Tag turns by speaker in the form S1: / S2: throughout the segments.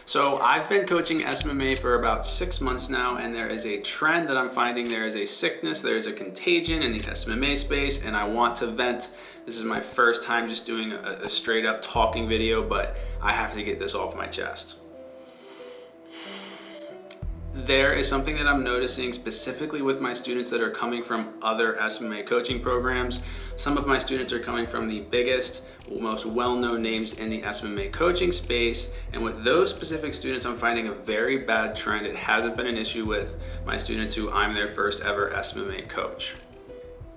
S1: So I've been coaching SMMA for about 6 months now, and there is a trend that I'm finding. There is a sickness, there is a contagion in the SMMA space, and I want to vent. This is my first time just doing a straight up talking video, but I have to get this off my chest. There is something that I'm noticing specifically with my students that are coming from other SMMA coaching programs. Some of my students are coming from the biggest, most well-known names in the SMMA coaching space. And with those specific students, I'm finding a very bad trend. It hasn't been an issue with my students who I'm their first ever SMMA coach.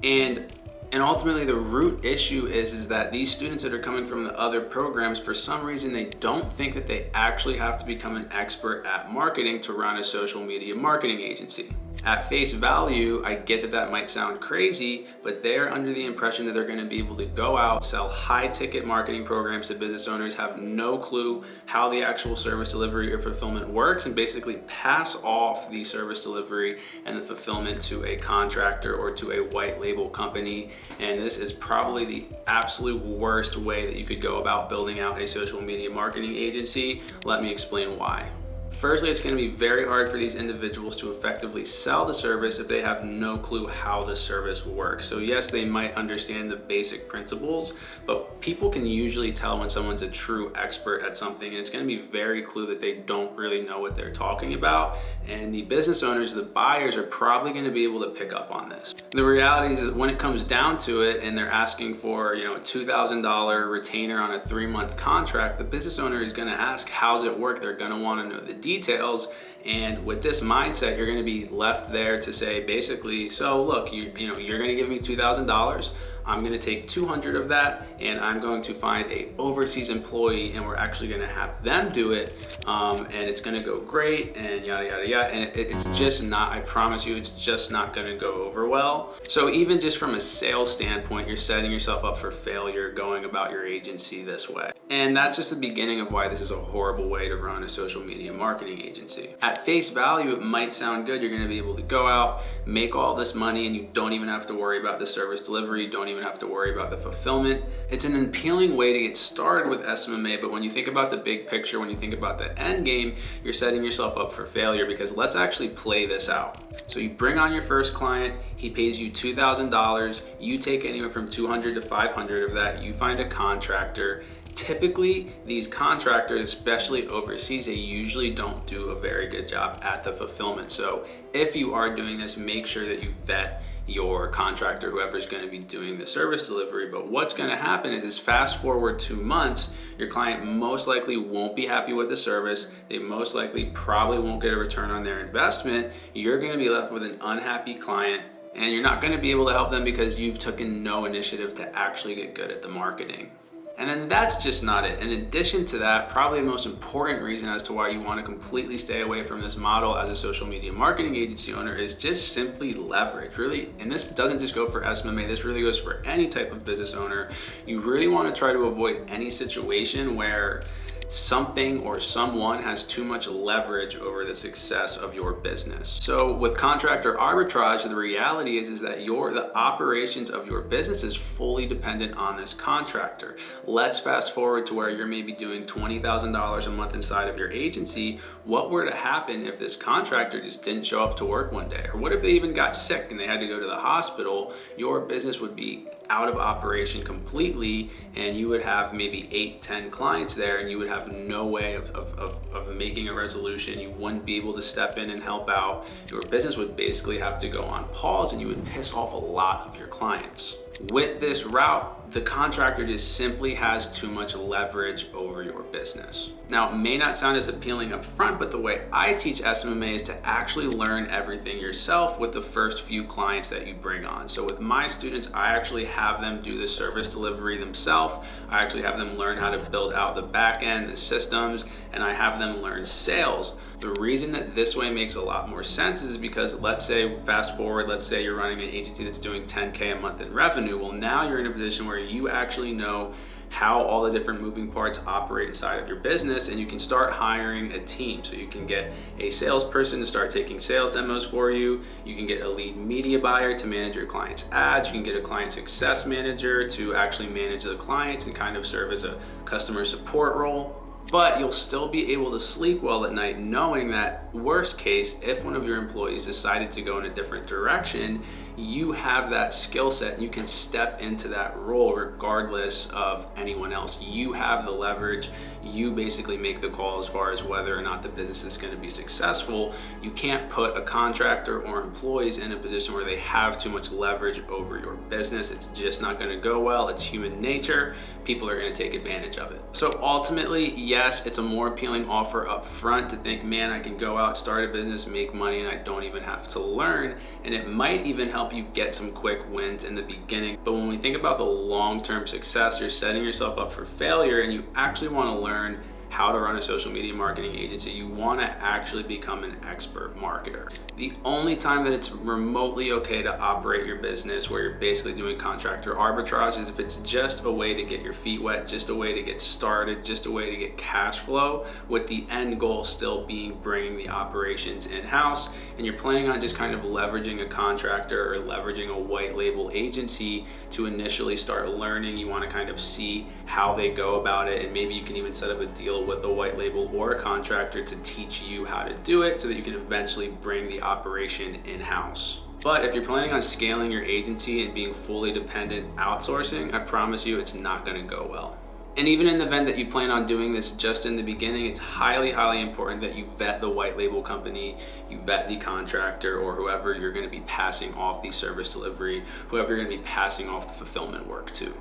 S1: And ultimately the root issue is that these students that are coming from the other programs, for some reason, they don't think that they actually have to become an expert at marketing to run a social media marketing agency. At face value, I get that that might sound crazy, but they're under the impression that they're going to be able to go out, sell high ticket marketing programs to business owners, have no clue how the actual service delivery or fulfillment works, and basically pass off the service delivery and the fulfillment to a contractor or to a white label company. And this is probably the absolute worst way that you could go about building out a social media marketing agency. Let me explain why. Firstly, it's going to be very hard for these individuals to effectively sell the service if they have no clue how the service works. So yes, they might understand the basic principles, but people can usually tell when someone's a true expert at something, and it's going to be very clear that they don't really know what they're talking about. And the business owners, the buyers, are probably going to be able to pick up on this. The reality is that when it comes down to it and they're asking for, a $2,000 retainer on a 3-month contract, the business owner is going to ask, how's it work? They're going to want to know the details. And with this mindset, you're going to be left there to say basically, so look, you're going to give me $2,000. I'm going to take 200 of that, and I'm going to find a overseas employee, and we're actually going to have them do it, and it's going to go great, and yada yada yada. And it's just not, I promise you, it's just not going to go over well. So even just from a sales standpoint, you're setting yourself up for failure going about your agency this way. And that's just the beginning of why this is a horrible way to run a social media marketing agency. At face value, it might sound good. You're going to be able to go out, make all this money, and you don't even have to worry about the service delivery. You don't even have to worry about the fulfillment. It's an appealing way to get started with SMMA, but when you think about the big picture, when you think about the end game, you're setting yourself up for failure, because let's actually play this out. So you bring on your first client, he pays you $2,000, you take anywhere from 200 to 500 of that, you find a contractor. Typically, these contractors, especially overseas, they usually don't do a very good job at the fulfillment. So if you are doing this, make sure that you vet your contractor, whoever's going to be doing the service delivery. But what's going to happen is fast forward 2 months, your client most likely won't be happy with the service. They most likely probably won't get a return on their investment. You're going to be left with an unhappy client, and you're not going to be able to help them because you've taken no initiative to actually get good at the marketing. And then that's just not it. In addition to that, probably the most important reason as to why you want to completely stay away from this model as a social media marketing agency owner is just simply leverage. Really, and this doesn't just go for SMMA, this really goes for any type of business owner. You really want to try to avoid any situation where something or someone has too much leverage over the success of your business. So with contractor arbitrage, the reality is that the operations of your business is fully dependent on this contractor. Let's fast forward to where you're maybe doing $20,000 a month inside of your agency. What were to happen if this contractor just didn't show up to work one day? Or what if they even got sick and they had to go to the hospital? Your business would be out of operation completely, and you would have maybe 8-10 clients there, and you would have no way of making a resolution. You wouldn't be able to step in and help out. Your business would basically have to go on pause, and you would piss off a lot of your clients. With this route, the contractor just simply has too much leverage over your business. Now, it may not sound as appealing up front, but the way I teach SMMA is to actually learn everything yourself with the first few clients that you bring on. So with my students, I actually have them do the service delivery themselves. I actually have them learn how to build out the back end, the systems, and I have them learn sales. The reason that this way makes a lot more sense is because let's say, fast forward, let's say you're running an agency that's doing 10K a month in revenue. Well, now you're in a position where you actually know how all the different moving parts operate inside of your business, and you can start hiring a team. So you can get a salesperson to start taking sales demos for you. You can get a lead media buyer to manage your client's ads. You can get a client success manager to actually manage the clients and kind of serve as a customer support role. But you'll still be able to sleep well at night knowing that worst case, if one of your employees decided to go in a different direction, you have that skill set and you can step into that role regardless of anyone else. You have the leverage. You basically make the call as far as whether or not the business is going to be successful. You can't put a contractor or employees in a position where they have too much leverage over your business. It's just not going to go well. It's human nature. People are going to take advantage of it. So ultimately, yes, it's a more appealing offer up front to think, man, I can go out, start a business, make money, and I don't even have to learn. And it might even help you get some quick wins in the beginning. But when we think about the long-term success, you're setting yourself up for failure, and you actually want to learn how to run a social media marketing agency. You want to actually become an expert marketer. The only time that it's remotely okay to operate your business where you're basically doing contractor arbitrage is if it's just a way to get your feet wet, just a way to get started, just a way to get cash flow, with the end goal still being bringing the operations in-house, and you're planning on just kind of leveraging a contractor or leveraging a white label agency to initially start learning. You want to kind of see how they go about it, and maybe you can even set up a deal with a white label or a contractor to teach you how to do it so that you can eventually bring the operation in-house. But if you're planning on scaling your agency and being fully dependent outsourcing, I promise you it's not going to go well. And even in the event that you plan on doing this just in the beginning, it's highly, highly important that you vet the white label company, you vet the contractor or whoever you're going to be passing off the service delivery, whoever you're going to be passing off the fulfillment work to.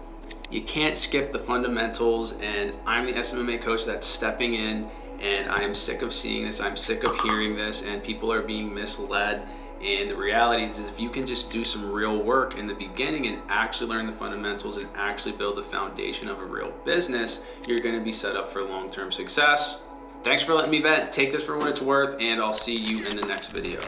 S1: You can't skip the fundamentals, and I'm the SMMA coach that's stepping in, and I am sick of seeing this, I'm sick of hearing this, and people are being misled. And the reality is if you can just do some real work in the beginning and actually learn the fundamentals and actually build the foundation of a real business, you're going to be set up for long-term success. Thanks for letting me vent. Take this for what it's worth, and I'll see you in the next video.